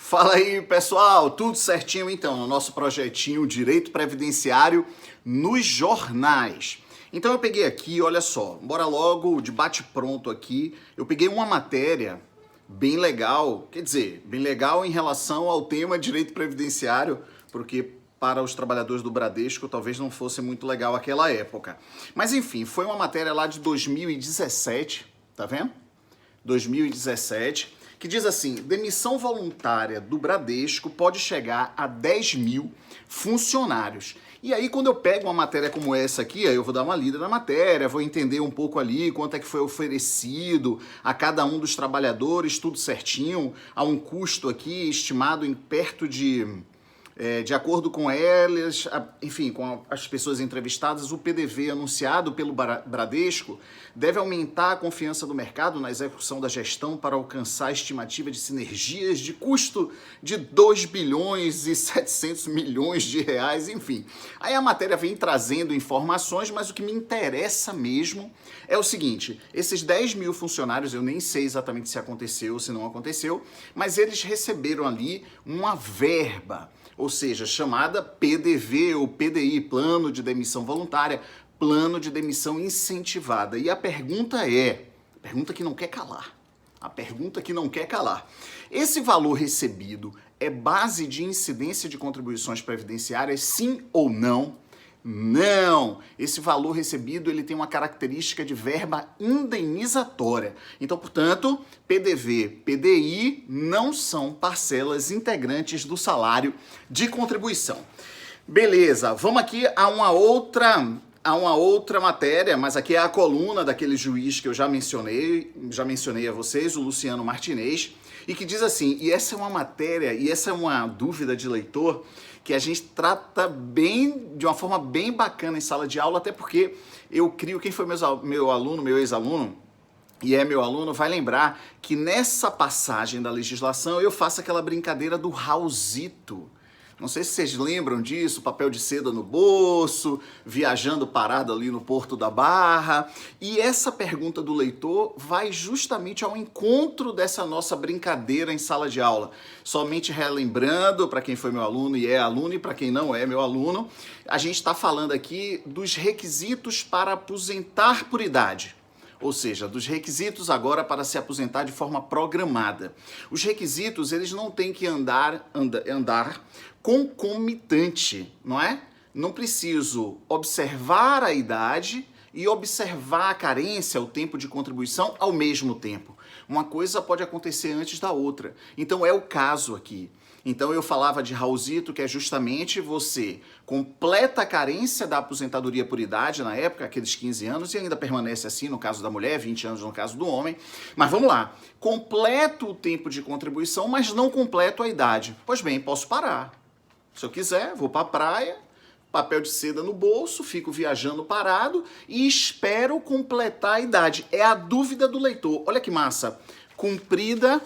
Fala aí, pessoal, tudo certinho então no nosso projetinho Direito Previdenciário nos jornais. Então eu peguei aqui, olha só, bora logo de bate pronto aqui. Eu peguei uma matéria bem legal, quer dizer, bem legal em relação ao tema Direito Previdenciário, porque para os trabalhadores do Bradesco talvez não fosse muito legal aquela época. Mas enfim, foi uma matéria lá de 2017, tá vendo? 2017, que diz assim: demissão voluntária do Bradesco pode chegar a 10 mil funcionários. E aí, quando eu pego uma matéria como essa aqui, aí eu vou dar uma lida na matéria, vou entender um pouco ali quanto é que foi oferecido a cada um dos trabalhadores, tudo certinho, a um custo aqui estimado em perto de acordo com elas, enfim, com as pessoas entrevistadas, o PDV anunciado pelo Bradesco deve aumentar a confiança do mercado na execução da gestão para alcançar a estimativa de sinergias de custo de 2 bilhões e 700 milhões de reais, enfim. Aí a matéria vem trazendo informações, mas o que me interessa mesmo é o seguinte: esses 10 mil funcionários, eu nem sei exatamente se aconteceu ou se não aconteceu, mas eles receberam ali uma verba, ou seja, chamada PDV ou PDI, Plano de Demissão Voluntária, Plano de Demissão Incentivada. E a pergunta que não quer calar, esse valor recebido é base de incidência de contribuições previdenciárias, sim ou não? Não! Esse valor recebido ele tem uma característica de verba indenizatória. Então, portanto, PDV, PDI não são parcelas integrantes do salário de contribuição. Beleza, vamos aqui a uma outra matéria, mas aqui é a coluna daquele juiz que eu já mencionei a vocês, o Luciano Martinez, e que diz assim, e essa é uma matéria, e essa é uma dúvida de leitor, que a gente trata de uma forma bem bacana em sala de aula, até porque eu crio, quem foi meu ex-aluno, e é meu aluno, vai lembrar que nessa passagem da legislação eu faço aquela brincadeira do Raulzito. Não sei se vocês lembram disso, papel de seda no bolso, viajando parado ali no Porto da Barra. E essa pergunta do leitor vai justamente ao encontro dessa nossa brincadeira em sala de aula. Somente relembrando, para quem foi meu aluno e é aluno, e para quem não é meu aluno, a gente está falando aqui dos requisitos para aposentar por idade. Ou seja, dos requisitos agora para se aposentar de forma programada. Os requisitos, eles não têm que andar concomitante, não é? Não preciso observar a idade e observar a carência, o tempo de contribuição ao mesmo tempo. Uma coisa pode acontecer antes da outra. Então é o caso aqui. Então eu falava de Raulzito, que é justamente você completa a carência da aposentadoria por idade, na época, aqueles 15 anos, e ainda permanece assim no caso da mulher, 20 anos no caso do homem. Mas vamos lá, completo o tempo de contribuição, mas não completo a idade. Pois bem, posso parar. Se eu quiser, vou para a praia, papel de seda no bolso, fico viajando parado e espero completar a idade. É a dúvida do leitor. Olha que massa. Cumprida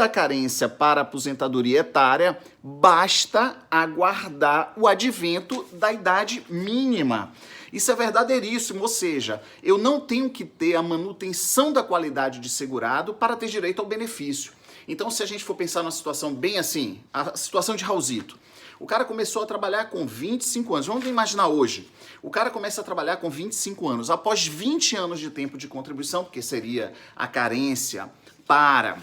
a carência para aposentadoria etária, basta aguardar o advento da idade mínima. Isso é verdadeiríssimo, ou seja, eu não tenho que ter a manutenção da qualidade de segurado para ter direito ao benefício. Então, se a gente for pensar numa situação bem assim, a situação de Raulzito, o cara começou a trabalhar com 25 anos. Vamos imaginar hoje. O cara começa a trabalhar com 25 anos. Após 20 anos de tempo de contribuição, porque seria a carência para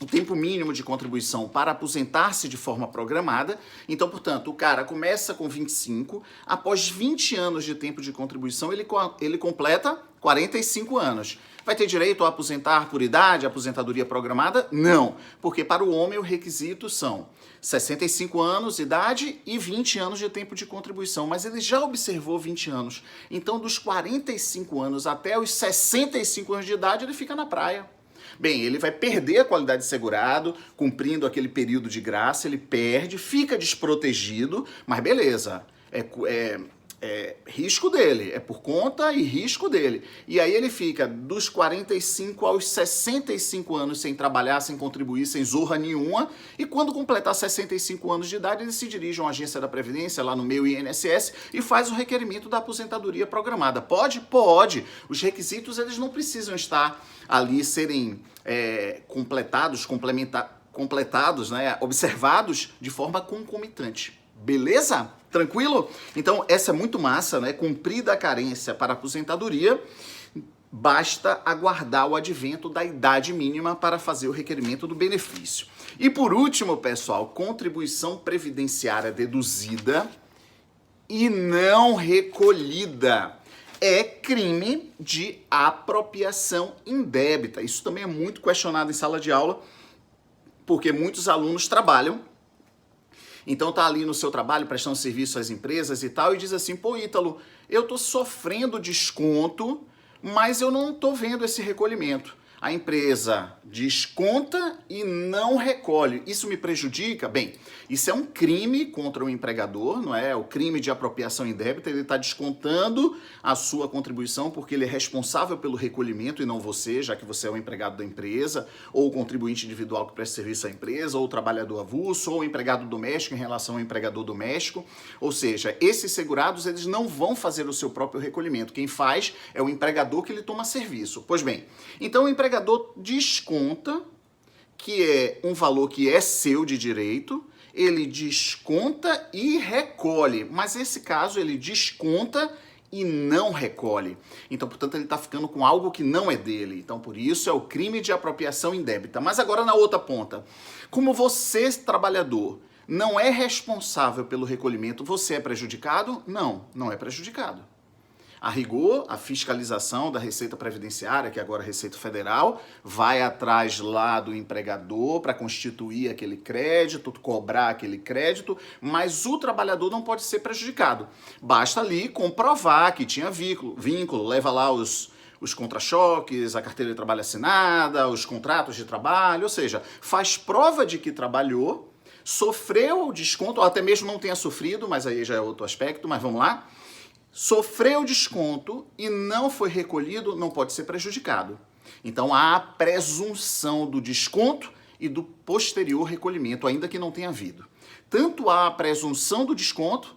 o tempo mínimo de contribuição para aposentar-se de forma programada. Então, portanto, o cara começa com 25, após 20 anos de tempo de contribuição, ele completa 45 anos. Vai ter direito a aposentar por idade, aposentadoria programada? Não, porque para o homem o requisito são 65 anos de idade e 20 anos de tempo de contribuição, mas ele já observou 20 anos. Então, dos 45 anos até os 65 anos de idade, ele fica na praia. Bem, ele vai perder a qualidade de segurado, cumprindo aquele período de graça, ele perde, fica desprotegido, mas beleza, é risco dele, é por conta e risco dele. E aí ele fica dos 45 aos 65 anos sem trabalhar, sem contribuir, sem zorra nenhuma, e quando completar 65 anos de idade, ele se dirige a uma agência da Previdência, lá no meu INSS, e faz o requerimento da aposentadoria programada. Pode? Pode. Os requisitos, eles não precisam estar ali, serem completados, completados, né, observados de forma concomitante. Beleza? Tranquilo? Então, essa é muito massa, né? Cumprida a carência para a aposentadoria, basta aguardar o advento da idade mínima para fazer o requerimento do benefício. E por último, pessoal, contribuição previdenciária deduzida e não recolhida é crime de apropriação indébita. Isso também é muito questionado em sala de aula, porque muitos alunos trabalham, então tá ali no seu trabalho prestando serviço às empresas e tal, e diz assim, pô, Ítalo, eu tô sofrendo desconto, mas eu não tô vendo esse recolhimento. A empresa desconta e não recolhe. Isso me prejudica? Bem, isso é um crime contra o empregador, não é? O crime de apropriação indébita, ele está descontando a sua contribuição porque ele é responsável pelo recolhimento e não você, já que você é o empregado da empresa, ou o contribuinte individual que presta serviço à empresa, ou o trabalhador avulso, ou o empregado doméstico em relação ao empregador doméstico. Ou seja, esses segurados, eles não vão fazer o seu próprio recolhimento. Quem faz é o empregador que ele toma serviço. Pois bem, então o empregador desconta, que é um valor que é seu de direito, ele desconta e recolhe, mas nesse caso ele desconta e não recolhe. Então, portanto, ele está ficando com algo que não é dele. Então, por isso é o crime de apropriação indébita. Mas agora na outra ponta, como você, trabalhador, não é responsável pelo recolhimento, você é prejudicado? Não, não é prejudicado. A rigor, a fiscalização da Receita Previdenciária, que agora é Receita Federal, vai atrás lá do empregador para constituir aquele crédito, cobrar aquele crédito, mas o trabalhador não pode ser prejudicado. Basta ali comprovar que tinha vínculo, leva lá os contra-choques, a carteira de trabalho assinada, os contratos de trabalho, ou seja, faz prova de que trabalhou, sofreu o desconto, ou até mesmo não tenha sofrido, mas aí já é outro aspecto, mas vamos lá. Sofreu desconto e não foi recolhido, não pode ser prejudicado. Então há a presunção do desconto e do posterior recolhimento, ainda que não tenha havido. Tanto há a presunção do desconto,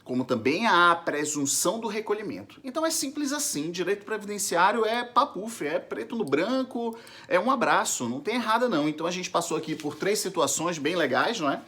como também há a presunção do recolhimento. Então é simples assim, direito previdenciário é papuf, é preto no branco, é um abraço, não tem errada não. Então a gente passou aqui por 3 situações bem legais, não é?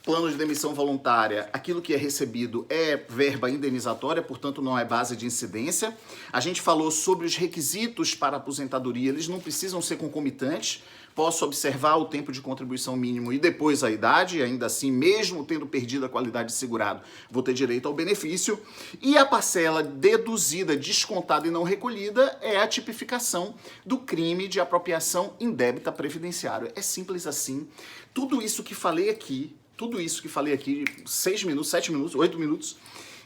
Plano de demissão voluntária, aquilo que é recebido é verba indenizatória, portanto não é base de incidência. A gente falou sobre os requisitos para aposentadoria, eles não precisam ser concomitantes. Posso observar o tempo de contribuição mínimo e depois a idade, ainda assim, mesmo tendo perdido a qualidade de segurado, vou ter direito ao benefício. E a parcela deduzida, descontada e não recolhida é a tipificação do crime de apropriação indébita previdenciária. É simples assim. Tudo isso que falei aqui, 6 minutos, 7 minutos, 8 minutos,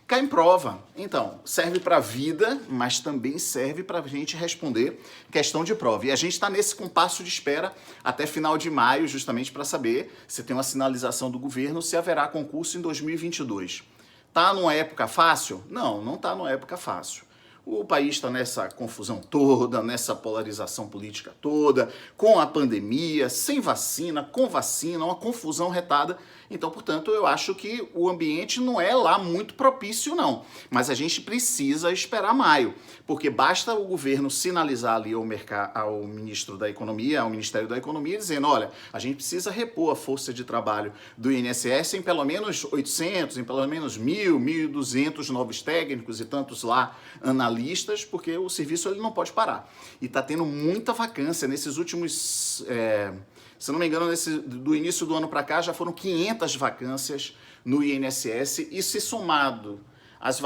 cai em prova. Então, serve para a vida, mas também serve para a gente responder questão de prova. E a gente está nesse compasso de espera até final de maio, justamente para saber se tem uma sinalização do governo, se haverá concurso em 2022. Tá numa época fácil? Não, não está numa época fácil. O país está nessa confusão toda, nessa polarização política toda, com a pandemia, sem vacina, com vacina, uma confusão retada. Então, portanto, eu acho que o ambiente não é lá muito propício, não. Mas a gente precisa esperar maio, porque basta o governo sinalizar ali ao ministro da Economia, ao Ministério da Economia, dizendo, olha, a gente precisa repor a força de trabalho do INSS em pelo menos 800, em pelo menos 1.000, 1.200 novos técnicos e tantos lá analistas, porque o serviço ele não pode parar. E está tendo muita vacância nesses últimos... se não me engano, do início do ano para cá, já foram 500 vacâncias no INSS, e se somadas às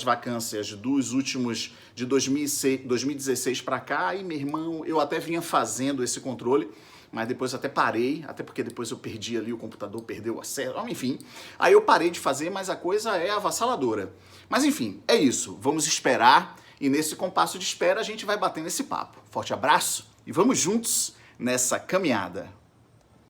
vacâncias dos últimos, de 2016 para cá, aí, meu irmão, eu até vinha fazendo esse controle, mas depois até parei, até porque depois eu perdi ali, o computador perdeu o acesso, enfim. Aí eu parei de fazer, mas a coisa é avassaladora. Mas enfim, é isso, vamos esperar, e nesse compasso de espera a gente vai batendo esse papo. Forte abraço e vamos juntos nessa caminhada.